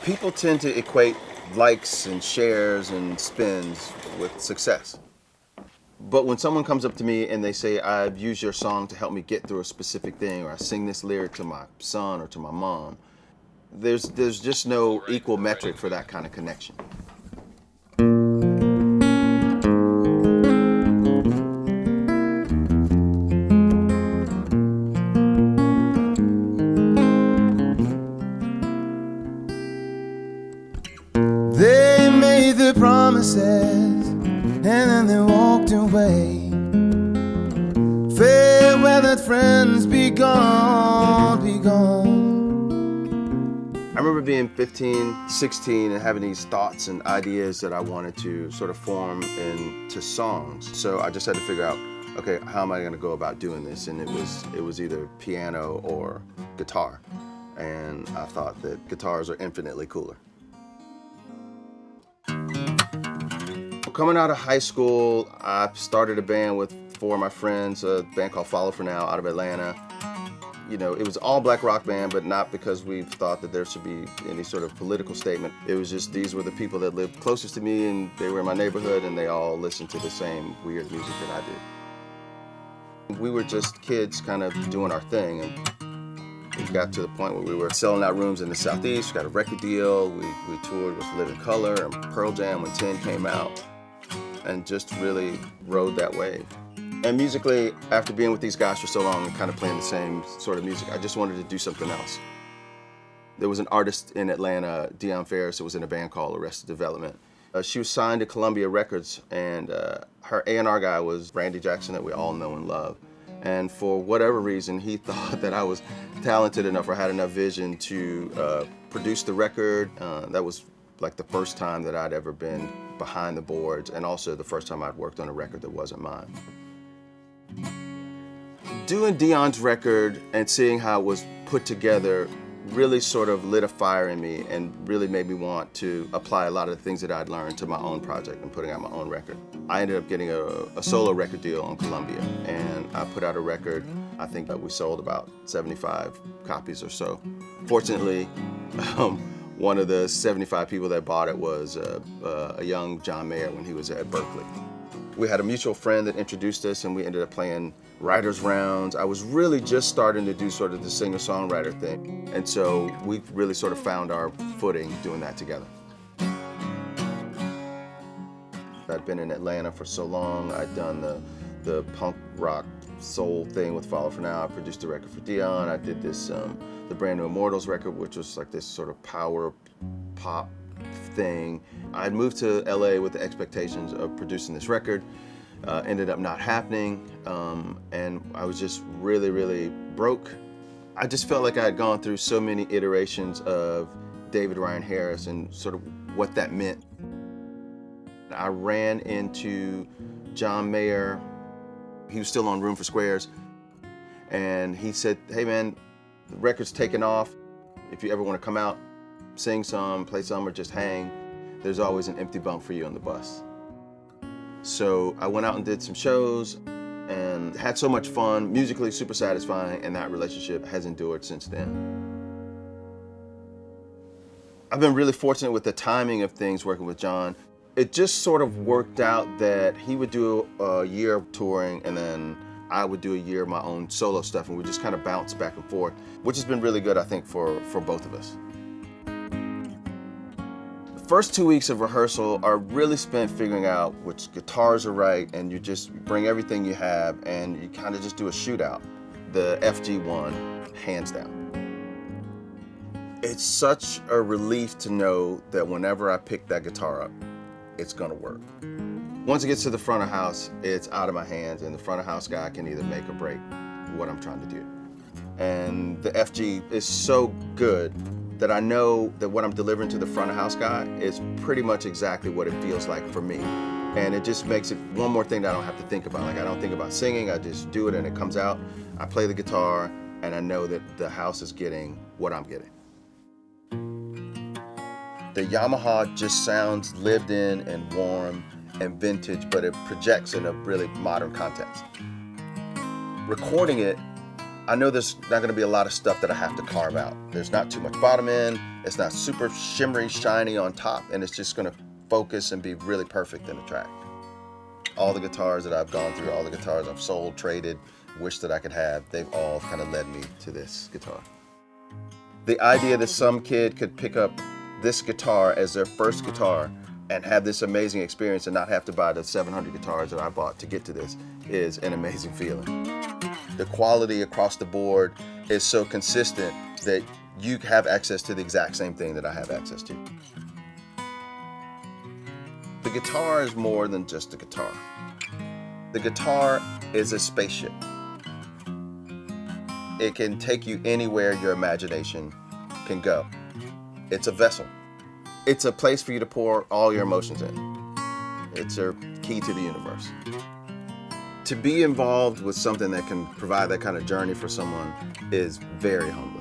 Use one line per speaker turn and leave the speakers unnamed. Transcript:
People tend to equate likes and shares and spins with success. But when someone comes up to me and they say, I've used your song to help me get through a specific thing, or I sing this lyric to my son or to my mom, there's just no equal metric for that kind of connection.
They made the promises and then they walked away. Farewell, let friends, be gone, be gone.
I remember being 15, 16 and having these thoughts and ideas that I wanted to sort of form into songs. So I just had to figure out, okay, how am I going to go about doing this? And it was either piano or guitar. And I thought that guitars are infinitely cooler. Coming out of high school, I started a band with 4 of my friends, a band called Follow For Now out of Atlanta. You know, it was an all-black rock band, but not because we thought that there should be any sort of political statement. It was just these were the people that lived closest to me, and they were in my neighborhood, and they all listened to the same weird music that I did. We were just kids kind of doing our thing, and we got to the point where we were selling out rooms in the Southeast, got a record deal, we toured with Living Colour and Pearl Jam when 10 came out, and just really rode that wave. And musically, after being with these guys for so long and kind of playing the same sort of music, I just wanted to do something else. There was an artist in Atlanta, Dion Ferris, who was in a band called Arrested Development. She was signed to Columbia Records, and her A&R guy was Randy Jackson, that we all know and love. And for whatever reason, he thought that I was talented enough or had enough vision to produce the record. That was like the first time that I'd ever been behind the boards, and also the first time I'd worked on a record that wasn't mine. Doing Dion's record and seeing how it was put together really sort of lit a fire in me and really made me want to apply a lot of the things that I'd learned to my own project and putting out my own record. I ended up getting a solo record deal on Columbia, and I put out a record. I think that we sold about 75 copies or so. Fortunately, one of the 75 people that bought it was a young John Mayer when he was at Berkeley. We had a mutual friend that introduced us, and we ended up playing writers' rounds. I was really just starting to do sort of the singer-songwriter thing, and so we really sort of found our footing doing that together. I'd been in Atlanta for so long. I'd done the punk rock soul thing with Follow For Now. I produced a record for Dion. I did this, the brand new Immortals record, which was like this sort of power pop thing. I had moved to LA with the expectations of producing this record. Ended up not happening, and I was just really, really broke. I just felt like I had gone through so many iterations of David Ryan Harris and sort of what that meant. I ran into John Mayer. He was still on Room for Squares, and he said, hey man, the record's taking off. If you ever want to come out, sing some, play some, or just hang, there's always an empty bunk for you on the bus. So I went out and did some shows and had so much fun, musically super satisfying, and that relationship has endured since then. I've been really fortunate with the timing of things working with John. It just sort of worked out that he would do a year of touring, and then I would do a year of my own solo stuff, and we just kind of bounce back and forth, which has been really good, I think, for both of us. First 2 weeks of rehearsal are really spent figuring out which guitars are right, and you just bring everything you have and you kind of just do a shootout. The FG1, hands down. It's such a relief to know that whenever I pick that guitar up, it's gonna work. Once it gets to the front of house, it's out of my hands, and the front of house guy can either make or break what I'm trying to do. And the FG is so good that I know that what I'm delivering to the front of house guy is pretty much exactly what it feels like for me. And it just makes it one more thing that I don't have to think about. Like, I don't think about singing, I just do it and it comes out. I play the guitar and I know that the house is getting what I'm getting. The Yamaha just sounds lived in and warm and vintage, but it projects in a really modern context. Recording it, I know there's not gonna be a lot of stuff that I have to carve out. There's not too much bottom end, it's not super shimmery, shiny on top, and it's just gonna focus and be really perfect in the track. All the guitars that I've gone through, all the guitars I've sold, traded, wished that I could have, they've all kind of led me to this guitar. The idea that some kid could pick up this guitar as their first guitar and have this amazing experience and not have to buy the 700 guitars that I bought to get to this is an amazing feeling. The quality across the board is so consistent that you have access to the exact same thing that I have access to. The guitar is more than just a guitar. The guitar is a spaceship. It can take you anywhere your imagination can go. It's a vessel. It's a place for you to pour all your emotions in. It's a key to the universe. To be involved with something that can provide that kind of journey for someone is very humbling.